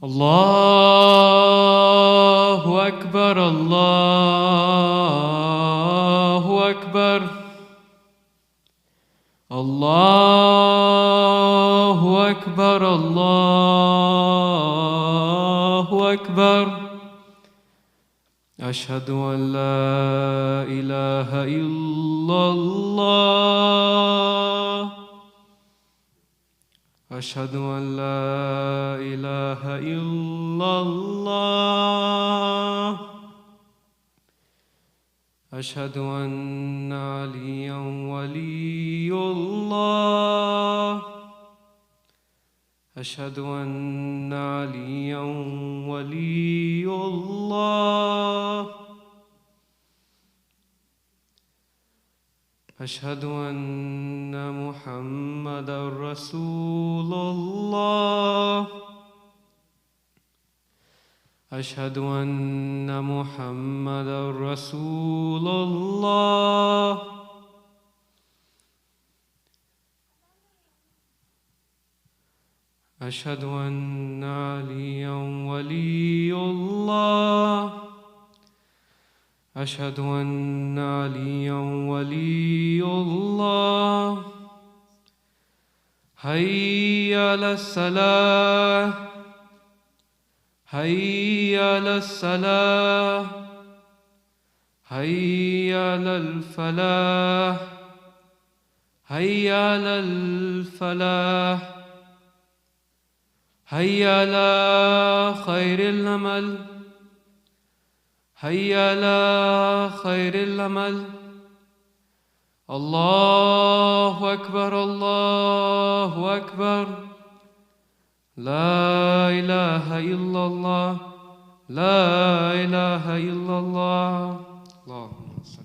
الله أكبر الله أكبر الله أكبر الله أكبر أشهد أن لا إله إلا الله أشهد أن لا إله إلا الله أشهد أن عليا ولي الله أشهد أن عليا ولي الله أشهد أن محمدا رسول الله أشهد أن محمدا رسول الله أشهد أن عليا ولي الله أشهد أن عليا ولي الله هيا على الصلاة هيا على الصلاة هيا على الفلاح هيا على الفلاح هيا على خير العمل هيا على خير العمل الله أكبر الله أكبر لا إله إلا الله لا إله إلا الله اللهم صل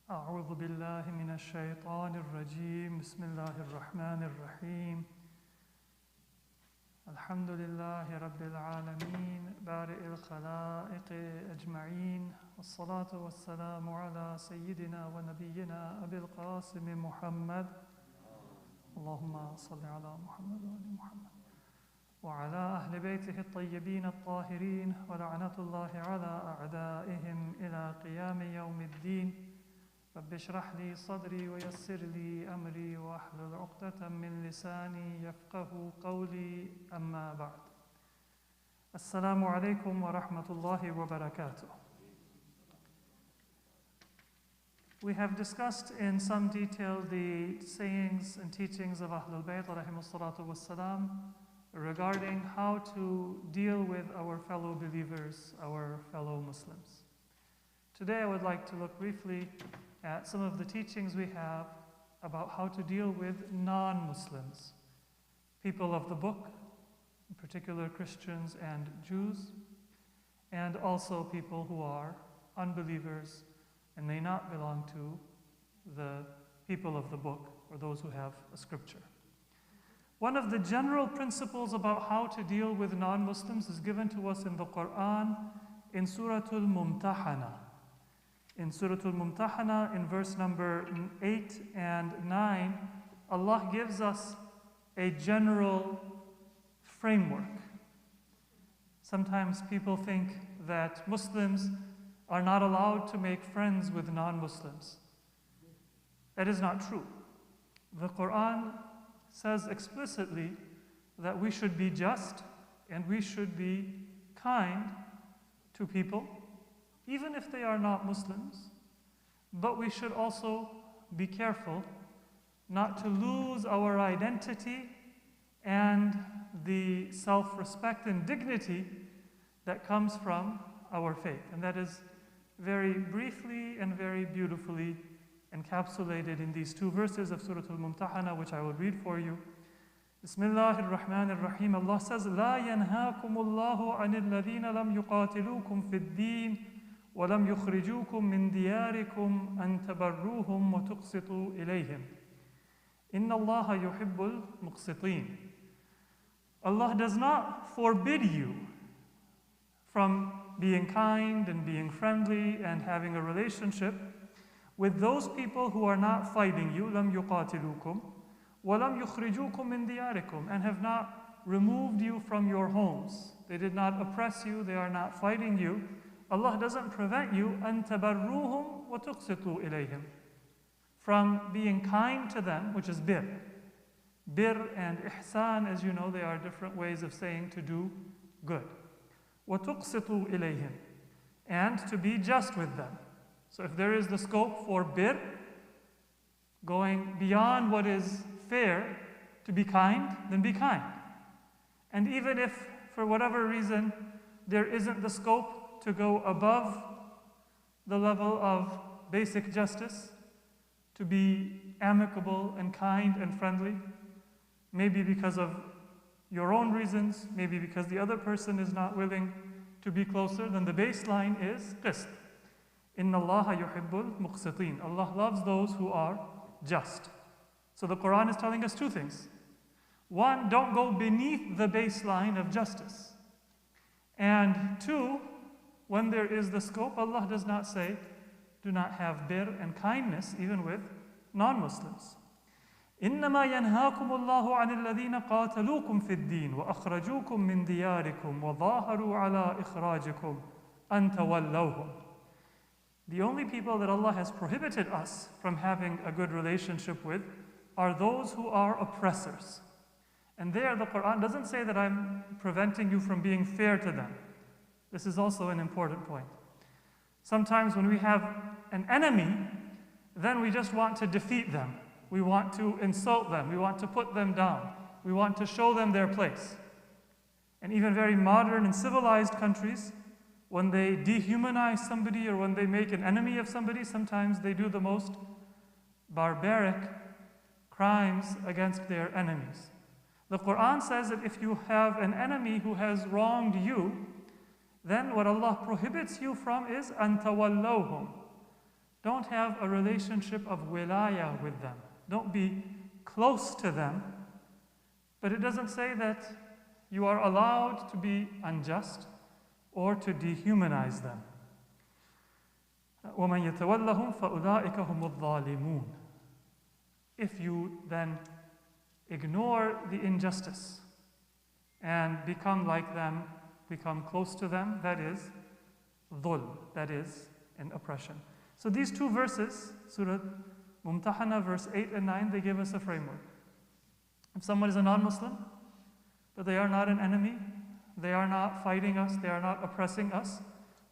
أعوذ بالله من الشيطان الرجيم بسم الله الرحمن الرحيم الحمد لله رب العالمين بارئ الخلائق أجمعين والصلاة والسلام على سيدنا ونبينا أبي القاسم محمد اللهم صل على محمد وآل محمد وعلى أهل بيته الطيبين الطاهرين ولعنة الله على أعدائهم إلى قيام يوم الدين رب اشرح لي صدري ويسر لي أمري واحلل عقدة من لساني يفقه قولي أما بعد السلام عليكم ورحمة الله وبركاته. We have discussed in some detail the sayings and teachings of Ahlul Bayt rahimahussalatu wassalam regarding how to deal with our fellow believers, our fellow Muslims. Today I would like to look briefly at some of the teachings we have about how to deal with non-Muslims, people of the book, in particular Christians and Jews, and also people who are unbelievers and may not belong to the people of the book or those who have a scripture. One of the general principles about how to deal with non-Muslims is given to us in the Quran in Surah Al-Mumtahana. In Surah Al-Mumtahana, in verse number 8 and 9, Allah gives us a general framework. Sometimes people think that Muslims are not allowed to make friends with non-Muslims. That is not true. The Quran says explicitly that we should be just and we should be kind to people, even if they are not Muslims, but we should also be careful not to lose our identity and the self-respect and dignity that comes from our faith. And that is very briefly and very beautifully encapsulated in these two verses of Surah Al-Mumtahana, which I will read for you. Bismillahir Rahmanir Rahim. Allah says, لا ينهاكم الله عن الذين لم يقاتلوكم في الدين وَلَمْ يُخْرِجُوكُمْ مِنْ دِيَارِكُمْ أَنْ تَبَرُّوهُمْ وَتُقْسِطُوا إِلَيْهِمْ. Inna Allaha yuhibbul muqsitin. Allah does not forbid you from being kind and being friendly and having a relationship with those people who are not fighting you, لَمْ يُقَاتِلُوكُمْ وَلَمْ يُخْرِجُوكُمْ مِنْ دِيَارِكُمْ, and have not removed you from your homes. They did not oppress you, they are not fighting you. Allah doesn't prevent you أَن تَبَرُّوهُمْ وَتُقْسِطُوا إِلَيْهِمْ, from being kind to them, which is bir. Bir and ihsan, as you know, they are different ways of saying to do good. وَتُقْسِطُوا إِلَيْهِمْ, and to be just with them. So if there is the scope for bir, going beyond what is fair to be kind, then be kind. And even if, for whatever reason, there isn't the scope to go above the level of basic justice, to be amicable and kind and friendly, maybe because of your own reasons, maybe because the other person is not willing to be closer, then the baseline is qist. Inna Allaha yuhibbul muqsitin. Allah loves those who are just. So the Quran is telling us two things. One, don't go beneath the baseline of justice. And two, when there is the scope, Allah does not say, do not have bir and kindness even with non-Muslims. إنما ينهاكم الله عن الذين قاتلوكم في الدين وأخرجوكم من دياركم وظاهروا على إخراجكم أن تولوهم. The only people that Allah has prohibited us from having a good relationship with are those who are oppressors. And there the Quran doesn't say that I'm preventing you from being fair to them. This is also an important point. Sometimes when we have an enemy, then we just want to defeat them. We want to insult them. We want to put them down. We want to show them their place. And even very modern and civilized countries, when they dehumanize somebody or when they make an enemy of somebody, sometimes they do the most barbaric crimes against their enemies. The Quran says that if you have an enemy who has wronged you, then what Allah prohibits you from is أَن تَوَلَّوْهُمْ. Don't have a relationship of wilaya with them. Don't be close to them. But it doesn't say that you are allowed to be unjust or to dehumanize them. وَمَنْ يَتَوَلَّهُمْ فَأُولَٰئِكَ هُمُ الظَّالِمُونَ. If you then ignore the injustice and become like them, become close to them, that is dhul, that is an oppression. So these two verses, Surah Mumtahana, verse 8 and 9, they give us a framework. If someone is a non-Muslim, but they are not an enemy, they are not fighting us, they are not oppressing us,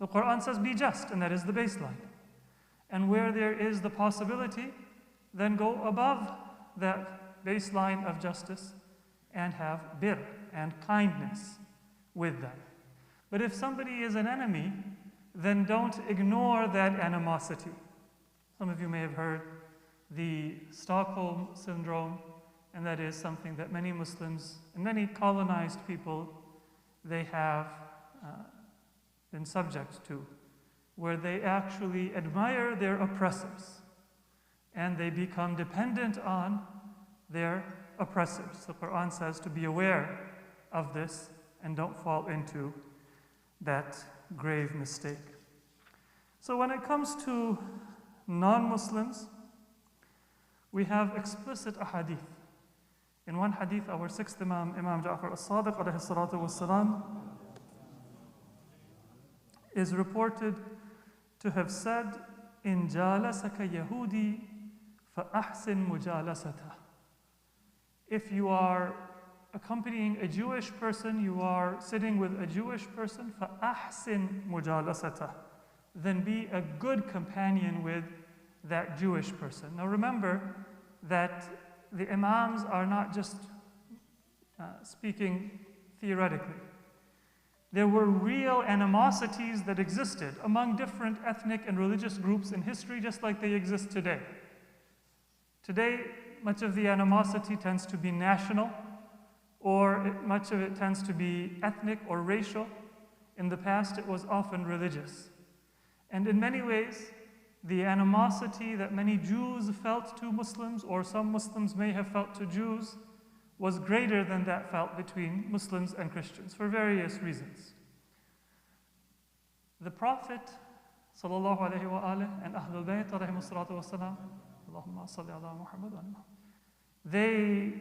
the Quran says be just, and that is the baseline. And where there is the possibility, then go above that baseline of justice and have bir and kindness with them. But if somebody is an enemy, then don't ignore that animosity. Some of you may have heard the Stockholm Syndrome, and that is something that many Muslims and many colonized people, they have been subject to, where they actually admire their oppressors and they become dependent on their oppressors. The Quran says to be aware of this and don't fall into that grave mistake. So when it comes to non-Muslims, we have explicit ahadith. In one hadith, our sixth Imam, Imam Ja'far as-Sadiq alayhi salatu wassalam, is reported to have said, "In jalasaka Yahudi fa-ahsin mujalasatah." If you are accompanying a Jewish person, you are sitting with a Jewish person, fa-ahsin mujalasatah, then be a good companion with that Jewish person. Now remember that the Imams are not just speaking theoretically. There were real animosities that existed among different ethnic and religious groups in history, just like they exist today. Today, much of the animosity tends to be national, or much of it tends to be ethnic or racial. In the past, it was often religious. And in many ways, the animosity that many Jews felt to Muslims, or some Muslims may have felt to Jews, was greater than that felt between Muslims and Christians for various reasons. The Prophet sallallahu alaihi wasallam and Ahlul Bayt alayhimu salatu wassalam, Allahumma salli ala Muhammad wa ala Muhammad, they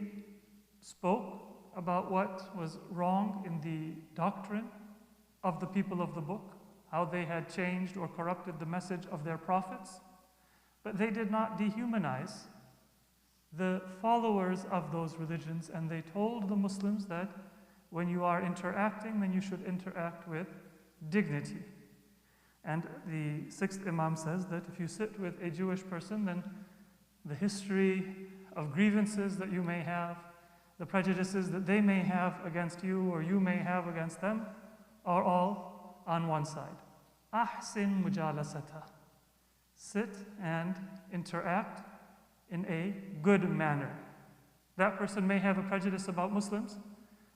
spoke about what was wrong in the doctrine of the people of the book, how they had changed or corrupted the message of their prophets, but they did not dehumanize the followers of those religions, and they told the Muslims that when you are interacting, then you should interact with dignity. And the sixth Imam says that if you sit with a Jewish person, then the history of grievances that you may have, the prejudices that they may have against you or you may have against them, are all on one side. Ahsin mujalasata. Sit and interact in a good manner. That person may have a prejudice about Muslims,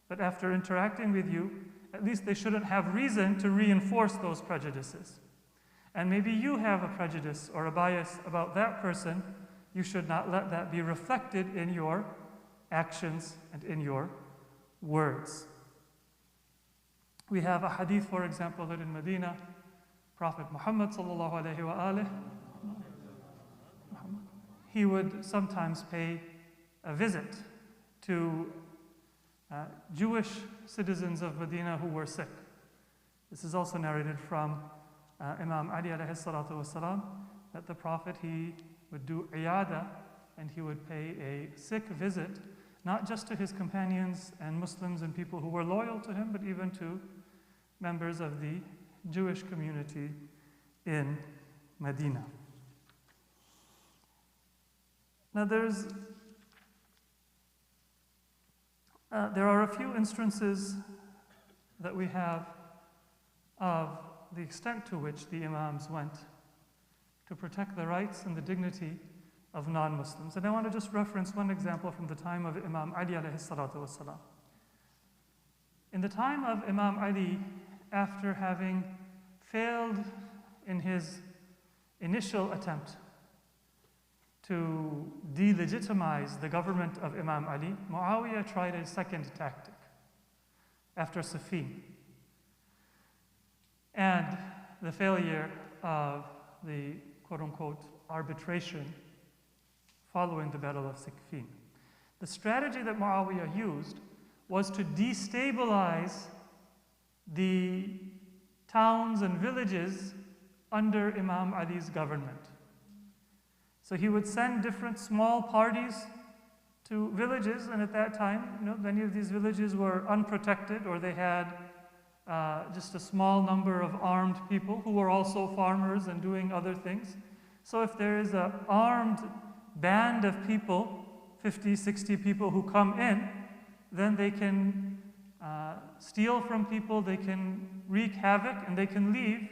but after interacting with you, at least they shouldn't have reason to reinforce those prejudices. And maybe you have a prejudice or a bias about that person, you should not let that be reflected in your actions and in your words. We have a hadith, for example, that in Medina, Prophet Muhammad sallallahu alaihi wa he would sometimes pay a visit to Jewish citizens of Medina who were sick. This is also narrated from Imam Ali alayhi salatu wasalam, that the Prophet, he would do iyada, and he would pay a sick visit, not just to his companions and Muslims and people who were loyal to him, but even to members of the Jewish community in Medina. Now there are a few instances that we have of the extent to which the Imams went to protect the rights and the dignity of non-Muslims. And I want to just reference one example from the time of Imam Ali alayhi salatu wasalam. In the time of Imam Ali, after having failed in his initial attempt to delegitimize the government of Imam Ali, Muawiyah tried a second tactic after Siffin. And the failure of the quote-unquote arbitration following the Battle of Siffin. The strategy that Muawiyah used was to destabilize the towns and villages under Imam Ali's government. So he would send different small parties to villages, and at that time, many of these villages were unprotected, or they had just a small number of armed people who were also farmers and doing other things. So if there is an armed band of people, 50, 60 people who come in, then they can steal from people, they can wreak havoc, and they can leave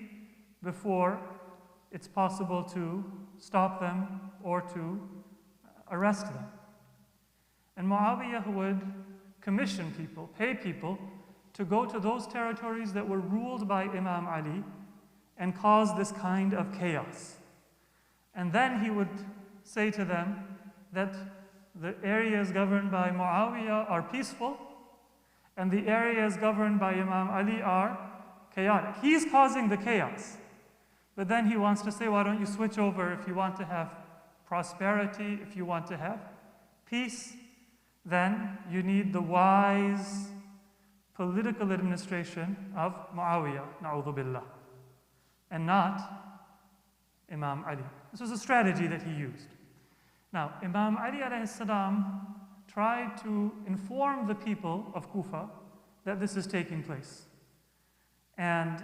before it's possible to stop them or to arrest them. And Muawiyah would commission people, pay people, to go to those territories that were ruled by Imam Ali and cause this kind of chaos. And then he would say to them that the areas governed by Muawiyah are peaceful and the areas governed by Imam Ali are chaotic. He's causing the chaos. But then he wants to say, why don't you switch over if you want to have prosperity, if you want to have peace, then you need the wise political administration of Muawiyah, na'udhu billah, and not Imam Ali. This was a strategy that he used. Now, Imam Ali alayhi salam tried to inform the people of Kufa that this is taking place. And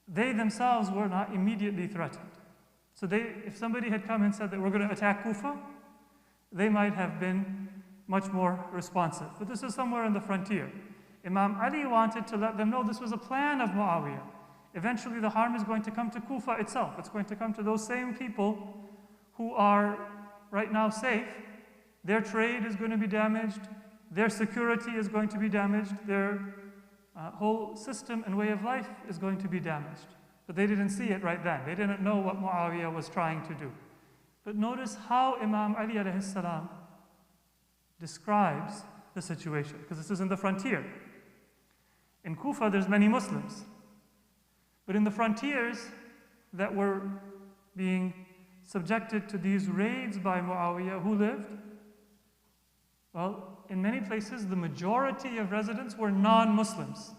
they themselves were not immediately threatened. So if somebody had come and said that we're going to attack Kufa, they might have been much more responsive. But this is somewhere in the frontier. Imam Ali wanted to let them know this was a plan of Muawiyah. Eventually the harm is going to come to Kufa itself. It's going to come to those same people who are right now safe. Their trade is going to be damaged. Their security is going to be damaged. Their whole system and way of life is going to be damaged. But they didn't see it right then. They didn't know what Muawiyah was trying to do. But notice how Imam Ali alayhi salam describes the situation, because this is in the frontier. In Kufa, there's many Muslims. But in the frontiers that were being subjected to these raids by Muawiyah, who lived? Well, in many places, the majority of residents were non-Muslims,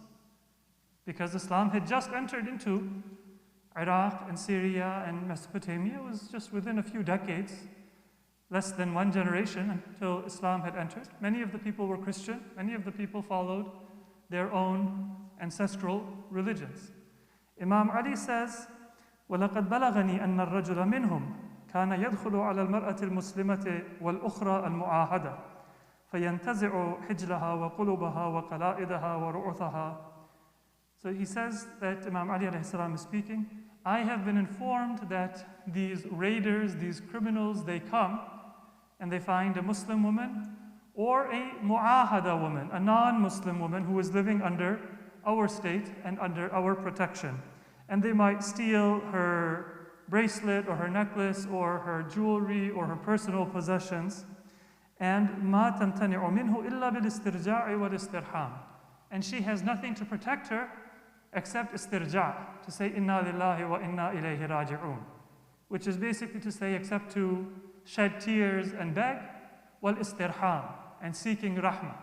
because Islam had just entered into Iraq and Syria and Mesopotamia. It was just within a few decades, less than one generation until Islam had entered. Many of the people were Christian. Many of the people followed their own ancestral religions. Imam Ali says, وَلَقَدْ بَلَغَنِي أَنَّ الرَّجُلَ مِنْهُمْ كَانَ يَدْخُلُ عَلَى الْمَرْأَةِ الْمُسْلِمَةِ وَالْأُخْرَى الْمُعَاهَدَةِ فَيَنْتَزِعُ حِجْلَهَا وَقُلُوبَهَا وَقَلَائِدَهَا وَرُعُثَهَا. So he says that Imam Ali alayhi salam is speaking, I have been informed that these raiders, these criminals, they come and they find a Muslim woman or a mu'ahada woman, a non-Muslim woman who is living under our state and under our protection. And they might steal her bracelet or her necklace or her jewelry or her personal possessions. And مَا تَمْتَنِعُ مِنْهُ إِلَّا بِالْإِسْتِرْجَاعِ وَالْإِسْتِرْحَامِ. And she has nothing to protect her except istirja', to say inna lillahi wa inna ilayhi raji'un, which is basically to say except to shed tears and beg, wal istirham, and seeking rahmah.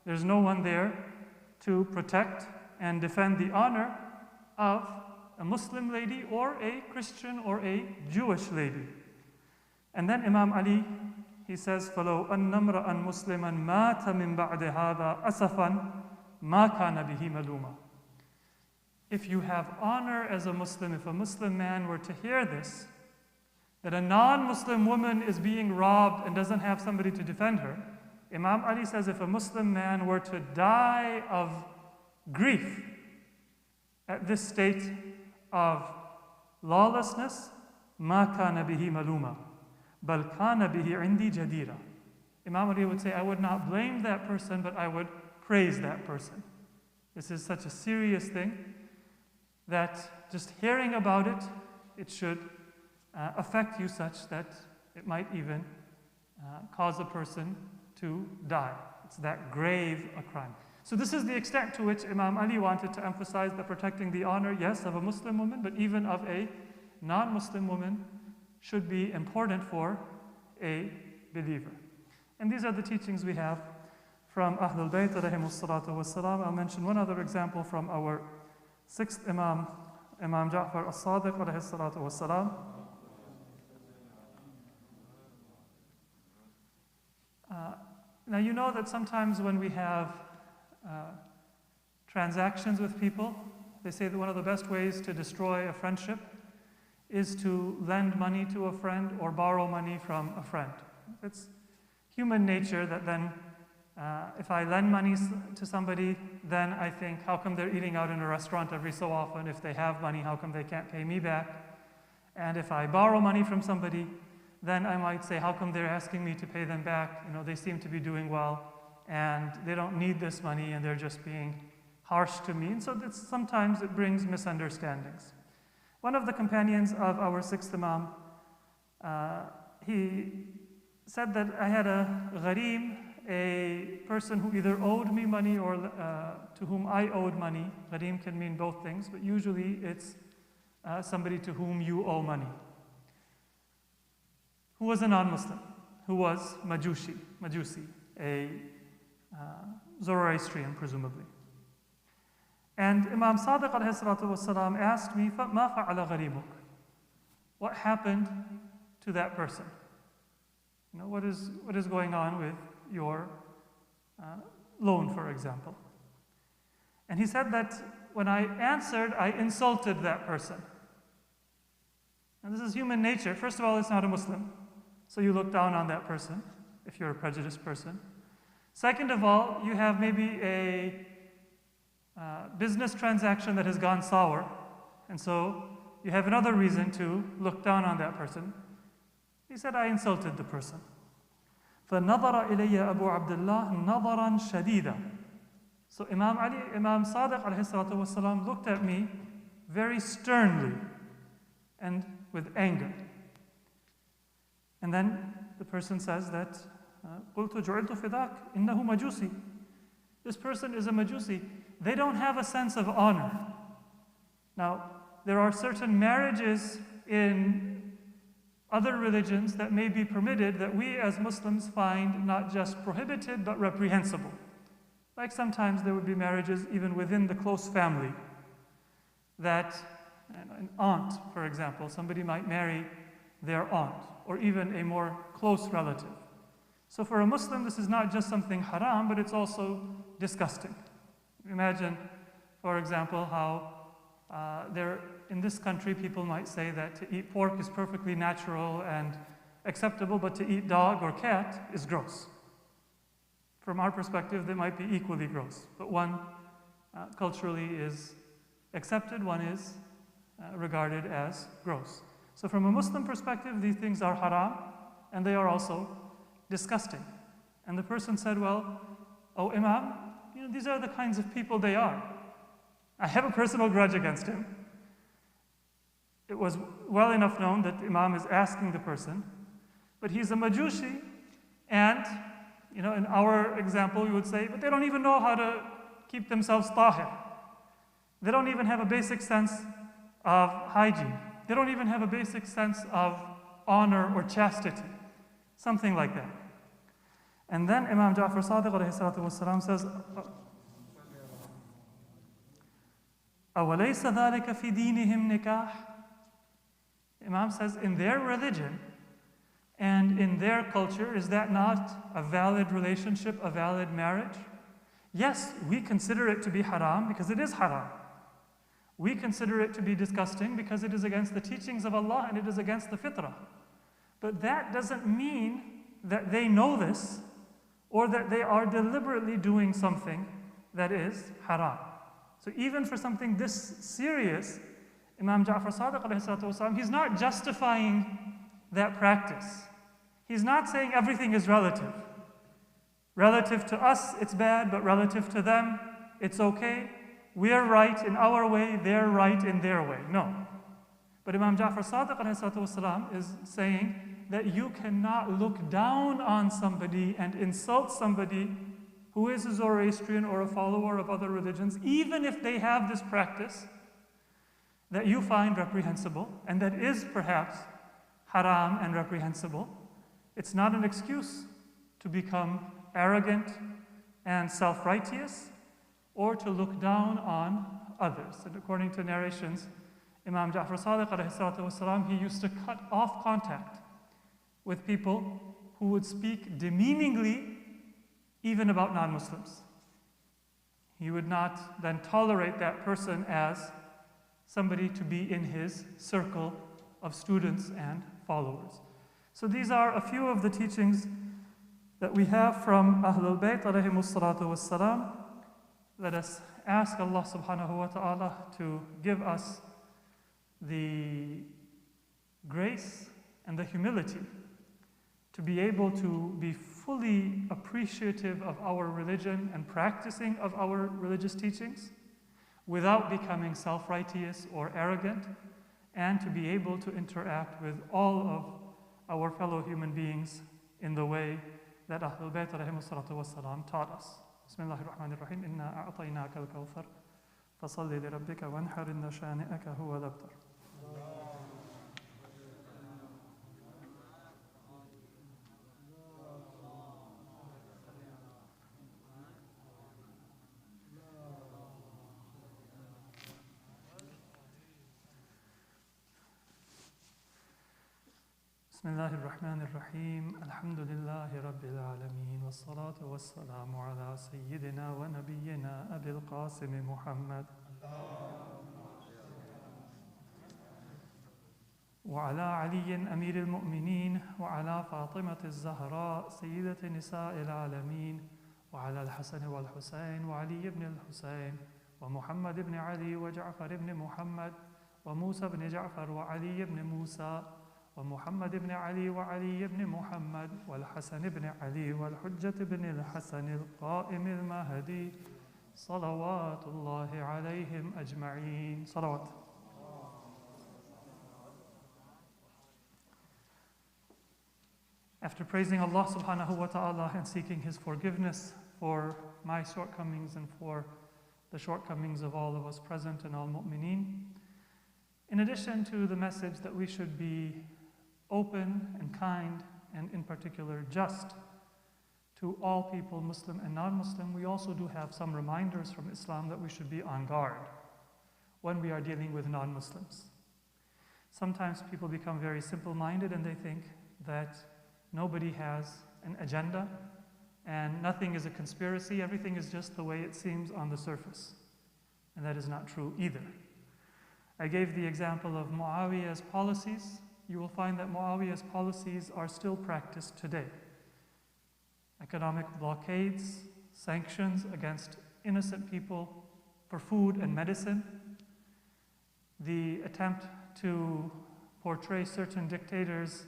There's no one there to protect and defend the honor of a Muslim lady or a Christian or a Jewish lady. And then Imam Ali, he says, فَلَوْ أَنَّ امْرَأً مُسْلِمًا مَاتَ مِنْ بَعْدِ هَذَا أَسَفًا مَا كَانَ بِهِ مَلُومًا. If you have honor as a Muslim, if a Muslim man were to hear this, that a non-Muslim woman is being robbed and doesn't have somebody to defend her, Imam Ali says if a Muslim man were to die of grief at this state of lawlessness, مَا كَانَ بِهِ مَلُومًا بَلْ كَانَ بِهِ عِنْدِي جَدِيرًا. Imam Ali would say, I would not blame that person, but I would praise that person. This is such a serious thing that just hearing about it, it should affect you such that it might even cause a person to die. It's that grave a crime. So this is the extent to which Imam Ali wanted to emphasize that protecting the honor, yes, of a Muslim woman, but even of a non-Muslim woman should be important for a believer. And these are the teachings we have from Ahlul Bayt alayhimus salatu wassalam. I'll mention one other example from our sixth Imam, Imam Ja'far as-Sadiq alayhis salatu wassalam. Now you know that sometimes when we have transactions with people, they say that one of the best ways to destroy a friendship is to lend money to a friend or borrow money from a friend. It's human nature that then if I lend money to somebody, then I think, how come they're eating out in a restaurant every so often? If they have money, how come they can't pay me back? And if I borrow money from somebody, then I might say, how come they're asking me to pay them back? You know, they seem to be doing well, and they don't need this money, and they're just being harsh to me. And so sometimes it brings misunderstandings. One of the companions of our sixth Imam, he said that I had a ghareem, a person who either owed me money or to whom I owed money. Ghareem can mean both things, but usually it's somebody to whom you owe money, who was a non-Muslim, who was Majusi, a Zoroastrian, presumably. And Imam Sadiq alayhi salatu wasalam asked me, مَا فَعَلَ غَرِيبُكَ? What happened to that person? You know, what is going on with your loan, for example? And he said that when I answered, I insulted that person. And this is human nature. First of all, it's not a Muslim, so you look down on that person if you're a prejudiced person. Second of all, you have maybe a business transaction that has gone sour, and so you have another reason to look down on that person. He said, I insulted the person. فَنَظَرَ إِلَيَّ أَبُو عَبْدِ اللَّهِ نَظَرًا شَدِيدًا. So Imam Sadiq alayhi salatu wasalam looked at me very sternly and with anger. And then the person says that, قُلْتُ جُعِلْتُ فِدَاكَ إِنَّهُ مَجُوسِي. This person is a Majusi. They don't have a sense of honor. Now, there are certain marriages in other religions that may be permitted that we as Muslims find not just prohibited but reprehensible. Like sometimes there would be marriages even within the close family that an aunt, for example, somebody might marry their aunt or even a more close relative. So for a Muslim, this is not just something haram, but it's also disgusting. Imagine, for example, how in this country people might say that to eat pork is perfectly natural and acceptable, but to eat dog or cat is gross. From our perspective, they might be equally gross, but one culturally is accepted, one is regarded as gross. So from a Muslim perspective, these things are haram, and they are also disgusting. And the person said, well, oh Imam, these are the kinds of people they are. I have a personal grudge against him. It was well enough known that the Imam is asking the person, but he's a Majusi, and in our example, we would say, but they don't even know how to keep themselves tahir. They don't even have a basic sense of hygiene. They don't even have a basic sense of honor or chastity. Something like that. And then Imam Ja'far Sadiq alayhi salatu wasalam says, أَوَلَيْسَ ذَلِكَ فِي دِينِهِمْ نِكَاحٌ? Imam says, in their religion and in their culture, is that not a valid relationship, a valid marriage? Yes, we consider it to be haram because it is haram. We consider it to be disgusting because it is against the teachings of Allah and it is against the fitrah. But that doesn't mean that they know this or that they are deliberately doing something that is haram. So even for something this serious, Imam Ja'far Sadiq alayhi salatu wasalam, he's not justifying that practice. He's not saying everything is relative. Relative to us, it's bad, but relative to them, it's okay. We're right in our way, they're right in their way. No. But Imam Ja'far Sadiq alayhi salatu wasalam is saying that you cannot look down on somebody and insult somebody who is a Zoroastrian or a follower of other religions, even if they have this practice that you find reprehensible and that is perhaps haram and reprehensible. It's not an excuse to become arrogant and self-righteous or to look down on others. And according to narrations, Imam Ja'far Sadiq alayhi salatu wasalam, he used to cut off contact with people who would speak demeaningly even about non-Muslims. He would not then tolerate that person as somebody to be in his circle of students and followers. So these are a few of the teachings that we have from Ahlul Bayt alayhimus salatu wassalam. Let us ask Allah subhanahu wa ta'ala to give us the grace and the humility to be able to be fully appreciative of our religion and practicing of our religious teachings without becoming self-righteous or arrogant, and to be able to interact with all of our fellow human beings in the way that Ahlul Bayt alayhimus salatu wassalam taught us. Bismillahir Rahmanir Rahim. Inna a'tainaka al-kawthar fasalli li rabbika wanhar inna shani'aka huwa al-abtar. بسم الله الرحمن الرحيم الحمد لله رب العالمين والصلاة والسلام على سيدنا ونبينا أبي القاسم محمد وعلى علي أمير المؤمنين وعلى فاطمة الزهراء سيدة نساء العالمين وعلى الحسن والحسين وعلي بن الحسين ومحمد بن علي وجعفر بن محمد وموسى بن جعفر وعلي بن موسى ومحمد بن علي وعلي بن محمد والحسن بن علي والحجة بن الحسن القائم المهدي صلوات الله عليهم أجمعين. صلوات. After praising Allah subhanahu wa ta'ala and seeking His forgiveness for my shortcomings and for the shortcomings of all of us present and all mu'mineen, in addition to the message that we should be open and kind and in particular just to all people, Muslim and non-Muslim, we also do have some reminders from Islam that we should be on guard when we are dealing with non-Muslims. Sometimes people become very simple-minded and they think that nobody has an agenda and nothing is a conspiracy, everything is just the way it seems on the surface. And that is not true either. I gave the example of Muawiyah's policies. You will find that Muawiyah's policies are still practiced today. Economic blockades, sanctions against innocent people for food and medicine, the attempt to portray certain dictators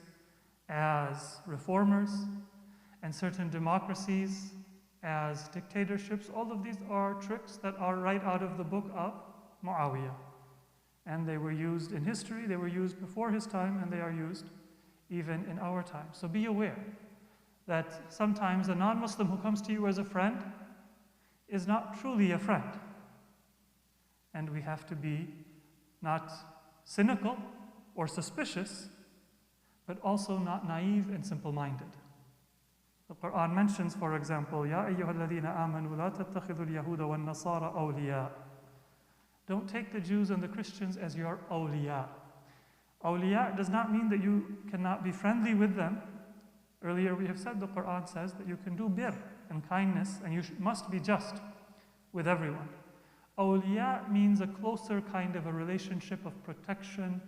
as reformers and certain democracies as dictatorships, all of these are tricks that are right out of the book of Muawiyah. And they were used in history, they were used before his time, and they are used even in our time. So be aware that sometimes a non-Muslim who comes to you as a friend is not truly a friend. And we have to be not cynical or suspicious, but also not naive and simple-minded. The Quran mentions, for example, Ya ayyuhalladhina amanu la tattakhidul yahuda wan nasara awliya. Don't take the Jews and the Christians as your awliya. Awliya does not mean that you cannot be friendly with them. Earlier we have said the Quran says that you can do birr and kindness and you must be just with everyone. Awliya means a closer kind of a relationship of protection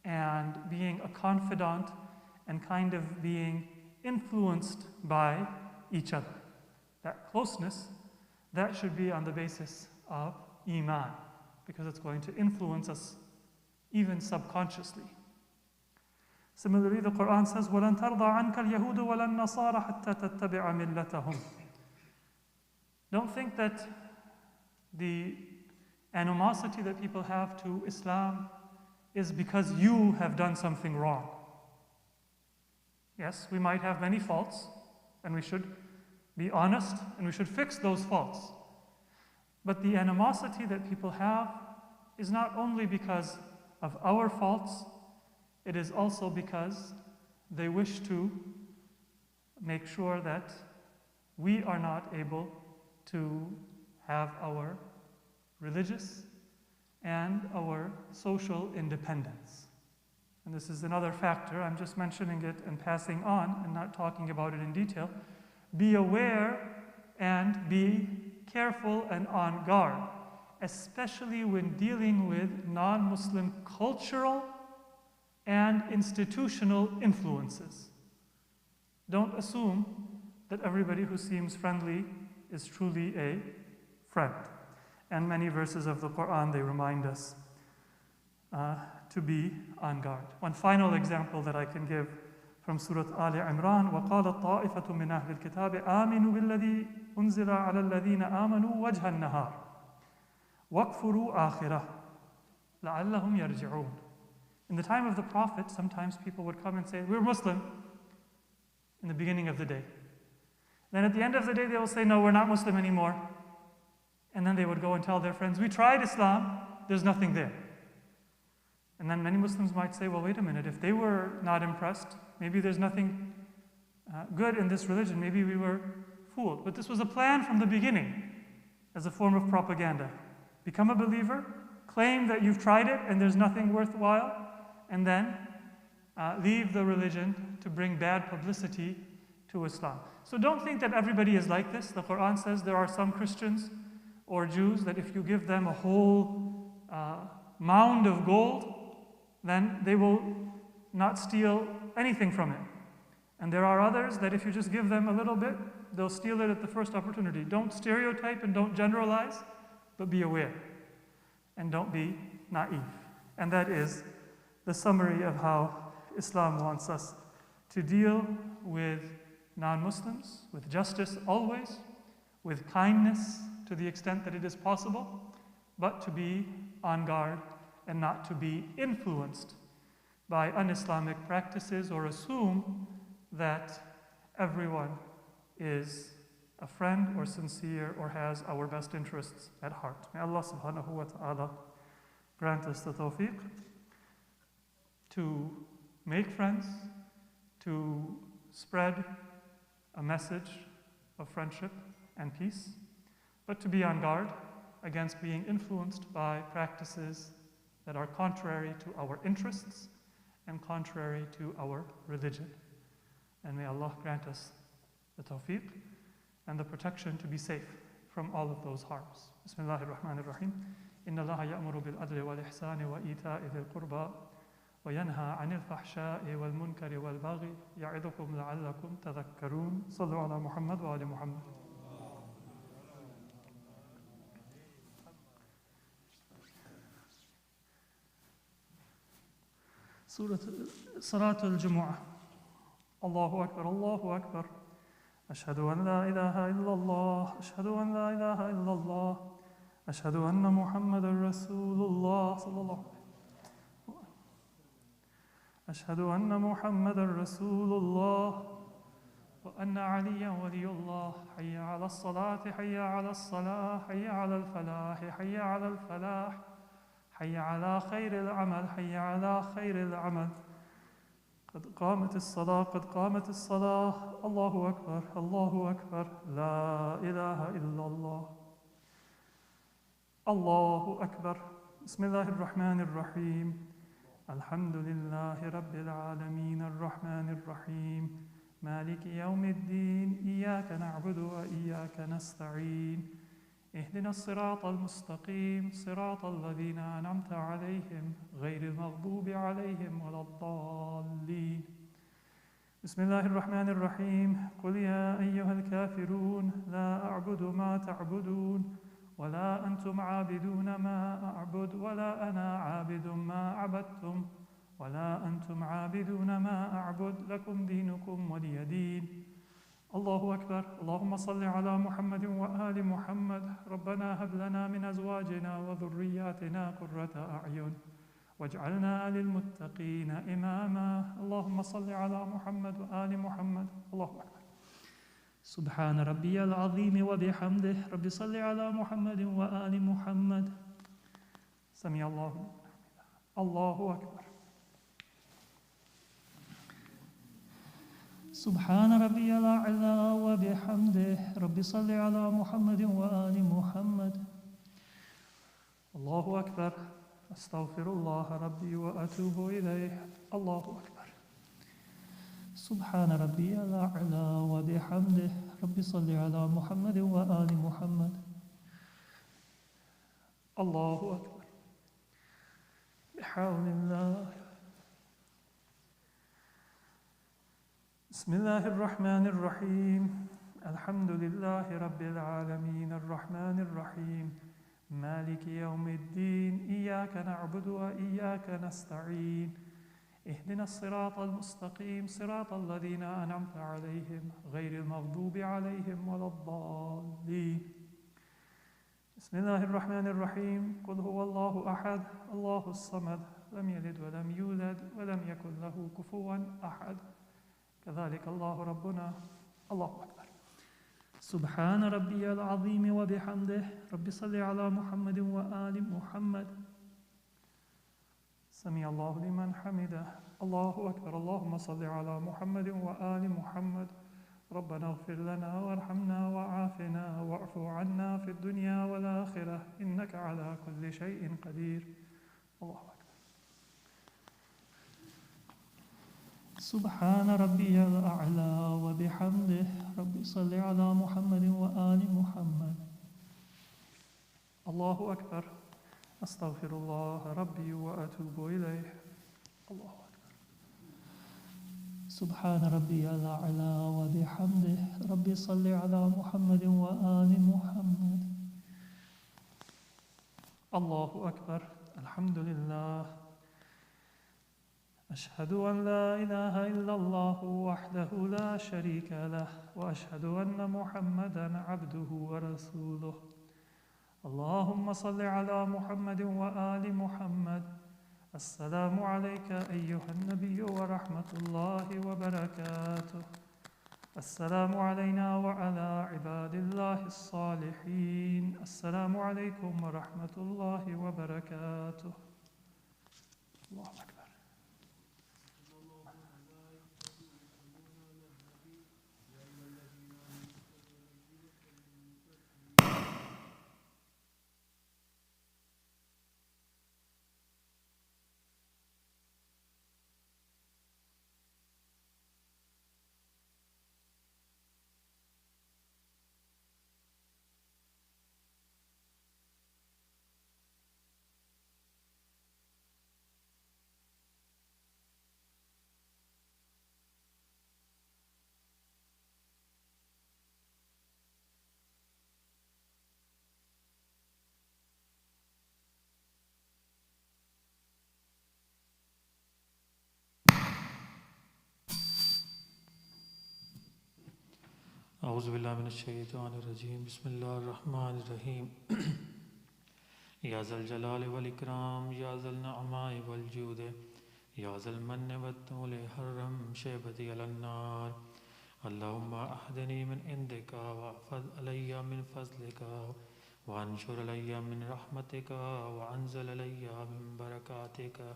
and being a confidant and kind of being influenced by each other. That closeness, that should be on the basis of Iman, because it's going to influence us even subconsciously. Similarly, the Quran says, وَلَن تَرْضَى عَنْكَ الْيَهُودُ وَلَا النَّصَارَ حَتَّى تَتَّبِعَ مِلَّتَهُمْ. Don't think that the animosity that people have to Islam is because you have done something wrong. Yes, we might have many faults, and we should be honest, and we should fix those faults. But the animosity that people have is not only because of our faults, it is also because they wish to make sure that we are not able to have our religious and our social independence. And this is another factor, I'm just mentioning it and passing on and not talking about it in detail. Be aware and be careful and on guard, especially when dealing with non-Muslim cultural and institutional influences. Don't assume that everybody who seems friendly is truly a friend. And many verses of the Quran, they remind us to be on guard. One final example that I can give from Surah Ali Imran, وَقَالَ الطَّائِفَةُ مِنْ أَهْلِ الْكِتَابِ آمِنُوا بِالَّذِي أُنزِلَ عَلَى الَّذِينَ آمَنُوا وَجْهَ النَّهَارِ وَاكْفُرُوا آخِرَهُ لَعَلَّهُمْ يَرْجِعُونَ. In the time of the Prophet, sometimes people would come and say, we're Muslim, in the beginning of the day. Then at the end of the day, they will say, no, we're not Muslim anymore. And then they would go and tell their friends, we tried Islam, there's nothing there. And then many Muslims might say, well, wait a minute, if they were not impressed, maybe there's nothing good in this religion, maybe we were fooled. But this was a plan from the beginning as a form of propaganda. Become a believer, claim that you've tried it and there's nothing worthwhile, and then leave the religion to bring bad publicity to Islam. So don't think that everybody is like this. The Quran says there are some Christians or Jews that if you give them a whole mound of gold, then they will not steal anything from it. And there are others that if you just give them a little bit, they'll steal it at the first opportunity. Don't stereotype and don't generalize, but be aware. And don't be naive. And that is the summary of how Islam wants us to deal with non-Muslims, with justice always, with kindness to the extent that it is possible, but to be on guard and not to be influenced by un-Islamic practices or assume that everyone is a friend or sincere or has our best interests at heart. May Allah subhanahu wa ta'ala grant us the tawfiq to make friends, to spread a message of friendship and peace, but to be on guard against being influenced by practices that are contrary to our interests and contrary to our religion. And may Allah grant us the tawfiq and the protection to be safe from all of those harms. Bismillahir Rahmanir Rahim. Inna Allah ya'muru bil adli wal ihsani wa ita'i dhil qurba wa yanha 'anil fahsha'i wal munkari wal baghi ya'idhukum la'allakum tadhakkarun. Sallu ala Muhammad wa ali Muhammad. Surah Salat al-Jumu'ah. Allahu Akbar, Allahu Akbar. Ashhadu an la ilaha illallah, ashhadu an la ilaha illallah, ashhadu anna Muhammadan Rasulullah sallallahu ashhadu anna Muhammadan Rasulullah wa anna Aliyan waliyullah. Hayya ala as-salati, hayya ala as-salah, hayya ala al-falah, hayya ala al-falah, hayya ala khayr al-amal, hayya ala khayr al-amal. قد قامت الصلاة قد قامت الصلاة. الله أكبر الله أكبر. لا إله إلا الله. الله أكبر. بسم الله الرحمن الرحيم. الحمد لله رب العالمين الرحمن الرحيم مالك يوم الدين إياك نعبد وإياك نستعين اهدنا الصراط المستقيم صراط الذين أنعمت عليهم غير المغضوب عليهم ولا الضالين. بسم الله الرحمن الرحيم. قل يا أيها الكافرون لا أعبد ما تعبدون ولا أنتم عابدون ما أعبد ولا أنا عابد ما عبدتم ولا أنتم عابدون ما أعبد لكم دينكم ولي دين. الله أكبر. اللهم صل على محمد وآل محمد. ربنا هب لنا من أزواجنا وذرياتنا قرة أعين واجعلنا للمتقين إماما. اللهم صل على محمد وآل محمد. الله أكبر. سبحان ربي العظيم وبحمده. رب صل على محمد وآل محمد. سمع الله لمن حمده. الله أكبر. سبحان ربي الأعلى وبحمده. رب صل على محمد وآل محمد. الله أكبر. أستغفر الله ربي وأتوب إليه. الله أكبر. سبحان ربي الأعلى وبحمده. رب صل على محمد وآل محمد. الله أكبر. بحول الله. بسم الله الرحمن الرحيم. الحمد لله رب العالمين الرحمن الرحيم مالك يوم الدين إياك نعبد وإياك نستعين اهدنا الصراط المستقيم صراط الذين أنعمت عليهم غير المغضوب عليهم ولا الضالين. بسم الله الرحمن الرحيم. قل هو الله أحد الله الصمد لم يلد ولم يولد ولم يكن له كفوا أحد. كذلك الله ربنا. الله أكبر. سبحان ربي العظيم وبحمده. رب صل على محمد وآل محمد. سمع الله لمن حمده. الله أكبر. اللهم صل على محمد وآل محمد. ربنا اغفر لنا وارحمنا وعافنا واعف عنا في الدنيا والآخرة إنك على كل شيء قدير. الله أكبر. سبحان ربي الأعلى وبحمده. رب صل على محمد وآل محمد. الله أكبر. أستغفر الله ربي وأتوب إليه. الله أكبر. سبحان ربي الأعلى وبحمده. رب صل على محمد وآل محمد. الله أكبر. الحمد لله. أشهد أن لا إله إلا الله وحده لا شريك له وأشهد أن محمدًا عبده ورسوله. اللهم صل على محمد وآل محمد. السلام عليك أيها النبي ورحمة الله وبركاته. السلام علينا وعلى عباد الله الصالحين. السلام عليكم ورحمة الله وبركاته. الله أكبر. أعوذ بالله من الشيطان الرجيم بسم الله الرحمن الرحيم يا ذا الجلال والإكرام يا ذا النعماء والجود يا ذا المن والطول حرم شيبتي على النار اللهم أحدني من عندك وأفض علي من فضلك وانشر علي من رحمتك وأنزل علي من بركاتك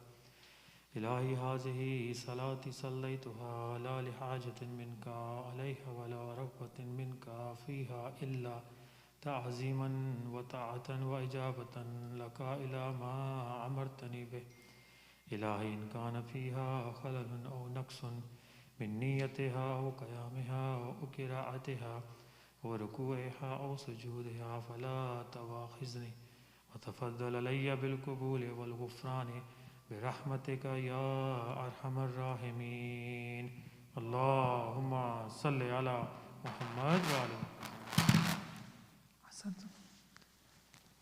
إلهي هذه صلاتي صليتها لا لحاجة منك عليها ولا رغبة منك فيها إلا تعظيما وطاعة وإجابة لك إلى ما أمرتني به إلهي إن كان فيها خلل أو نقص من نيتها أو قيامها أو قراءتها وركوعها أو سجودها فلا تواخذني وتفضل علي بالقبول والغفران برحمتك يا أرحم الراحمين اللهم صل على محمد وعلى أحسنتم.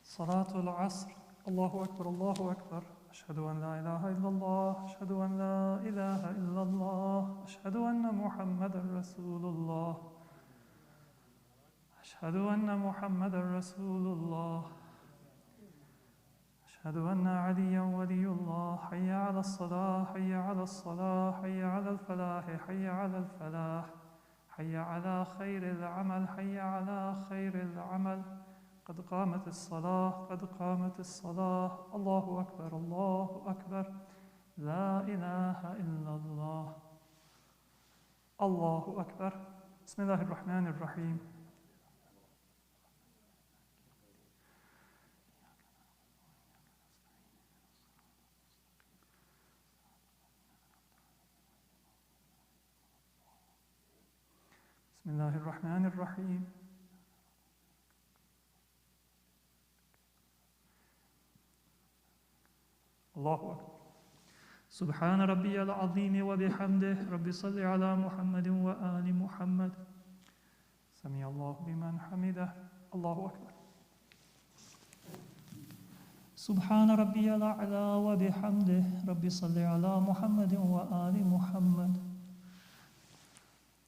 صلاة العصر. الله أكبر الله أكبر. أشهد أن لا إله إلا الله. أشهد أن لا إله إلا الله. أشهد أن محمدا رسول الله. أشهد أن محمدا رسول الله. أشهد أن عليا ولي الله. حي على الصلاة حي على الصلاة حي على الفلاح حي على الفلاح حي على خير العمل حي على خير العمل. قد قامت الصلاة قد قامت الصلاة. الله أكبر الله أكبر. لا إله إلا الله. الله أكبر. بسم الله الرحمن الرحيم. بسم الله الرحمن الرحيم. الله أكبر. سبحان ربي العظيم وبحمده. رب صل على محمد وآل محمد. سمع الله لمن حمده. الله أكبر. سبحان ربي الأعلى وبحمده. رب صل على محمد وآل محمد.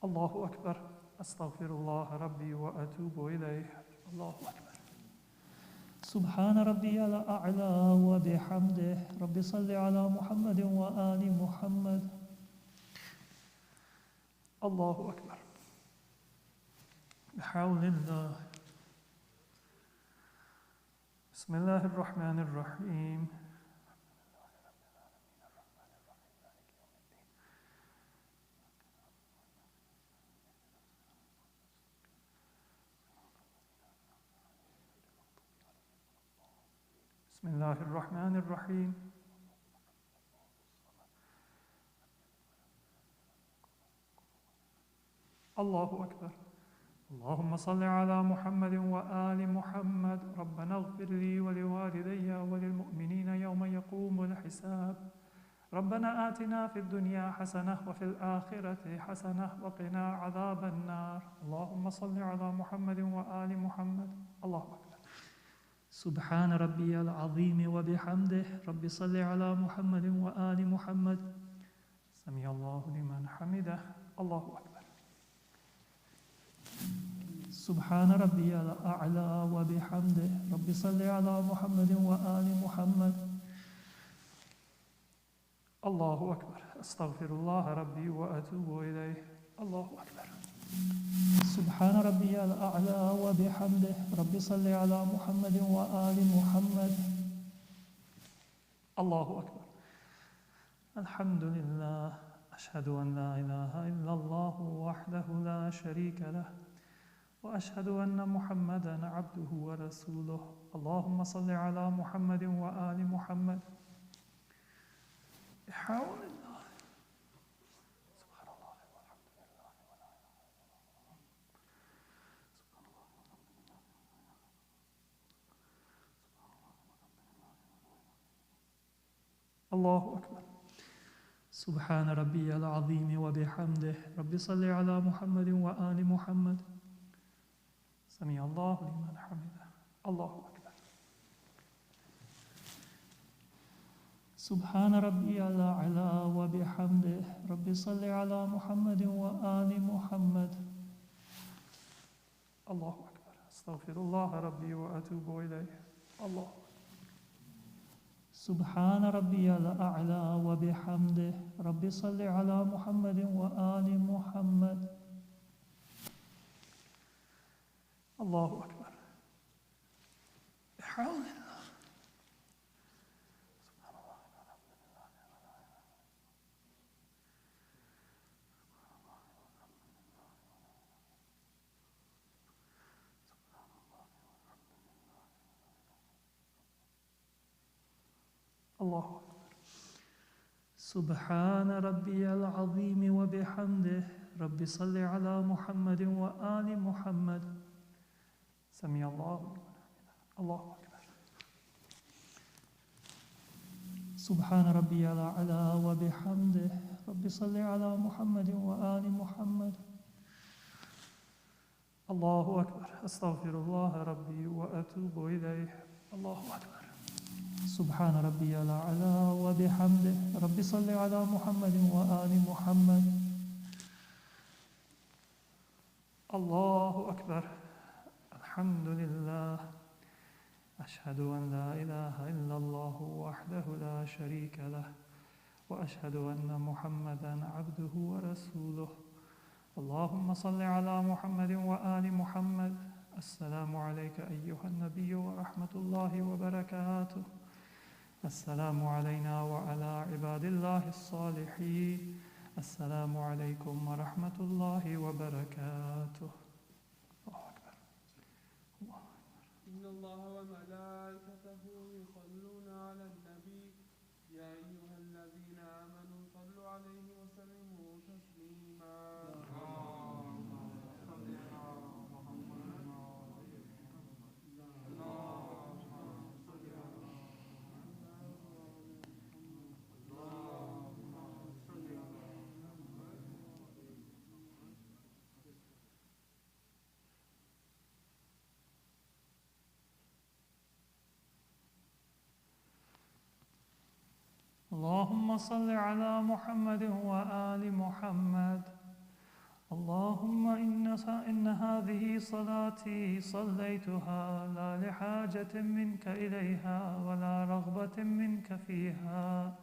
الله أكبر. أستغفر الله ربي وأتوب إليه. الله أكبر. سبحان ربي الأعلى وبحمده. رب صل على محمد وآل محمد. الله أكبر. بحول الله. بسم الله الرحمن الرحيم. بسم الله الرحمن الرحيم. الله أكبر. اللهم صل على محمد وآل محمد. ربنا اغفر لي ولوالدي وللمؤمنين يوم يقوم الحساب. ربنا آتنا في الدنيا حسنة وفي الآخرة حسنة وقنا عذاب النار. اللهم صل على محمد وآل محمد. الله أكبر. سبحان ربي العظيم وبحمده. رب صل على محمد وآل محمد. سمع الله لمن حمده. الله أكبر. سبحان ربي الأعلى وبحمده. رب صل على محمد وآل محمد. الله أكبر. أستغفر الله ربي وأتوب إليه. الله أكبر. سبحان ربي الأعلى وبحمده. رب صل على محمد وآل محمد. الله أكبر. الحمد لله. أشهد أن لا إله إلا الله وحده لا شريك له، وأشهد أن محمدا عبده ورسوله. اللهم صل على محمد وآل محمد. بحول الله. سبحان الله والحمد لله ولا إله إلا الله. الله أكبر. سبحان ربي العظيم وبحمده. رب صل على محمد وآل محمد. سمع الله لمن حمده. الله أكبر. سبحان ربي الأعلى وبحمده. رب صل على محمد وآل محمد. الله أكبر. أستغفر الله ربي وأتوب إليه. الله أكبر. سبحان ربي الأعلى وبحمده. رب صل على محمد وآل محمد. الله أكبر. بحول الله. سبحان الله والحمد لله ولا إله إلا الله. الله أكبر. سبحان ربي العظيم وبحمده. رب صل على محمد وآل محمد. سمع الله لمن حمده. الله أكبر. سبحان ربي الأعلى وبحمده. رب صل على محمد وآل محمد. الله أكبر. أستغفر الله ربي وأتوب إليه. الله أكبر. سبحان ربي الأعلى وبحمده. رب صل على محمد وآل محمد. الله أكبر. الحمد لله. أشهد أن لا إله إلا الله وحده لا شريك له، وأشهد أن محمدا عبده ورسوله. اللهم صل على محمد وآل محمد. السلام عليك أيها النبي ورحمة الله وبركاته. السلام علينا وعلى عباد الله الصالحين. السلام عليكم ورحمة الله وبركاته. الله أكبر. الله أكبر. إن الله وملائكته يصلون على النبي يا أيها الذين آمنوا صلوا عليه وسلموا تسليما. اللهم صل على محمد وآل محمد. اللهم إن هذه صلاتي صليتها لا لحاجة منك إليها ولا رغبة منك فيها،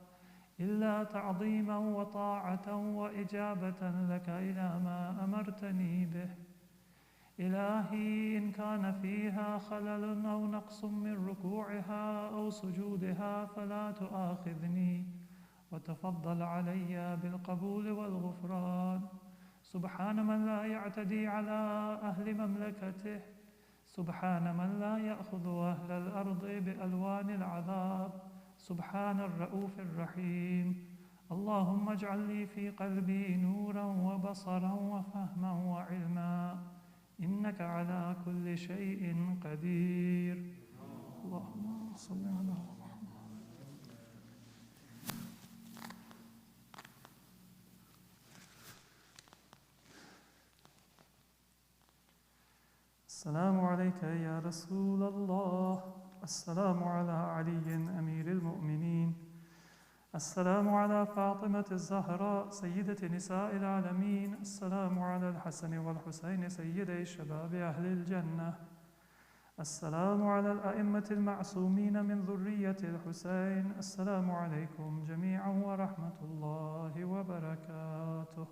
إلا تعظيما وطاعة وإجابة لك إلى ما أمرتني به. إلهي إن كان فيها خلل أو نقص من ركوعها أو سجودها فلا تؤاخذني، وتفضل علي بالقبول والغفران. سبحان من لا يعتدي على أهل مملكته، سبحان من لا يأخذ أهل الأرض بألوان العذاب، سبحان الرؤوف الرحيم. اللهم اجعل لي في قلبي نورا وبصرا وفهما وعلما، إنك على كل شيء قدير. اللهم صل على محمد. السلام عليك يا رسول الله. السلام على علي أمير المؤمنين. السلام على فاطمة الزهراء سيدة نساء العالمين. السلام على الحسن والحسين سيدي شباب أهل الجنة. السلام على الأئمة المعصومين من ذرية الحسين. السلام عليكم جميعا ورحمة الله وبركاته.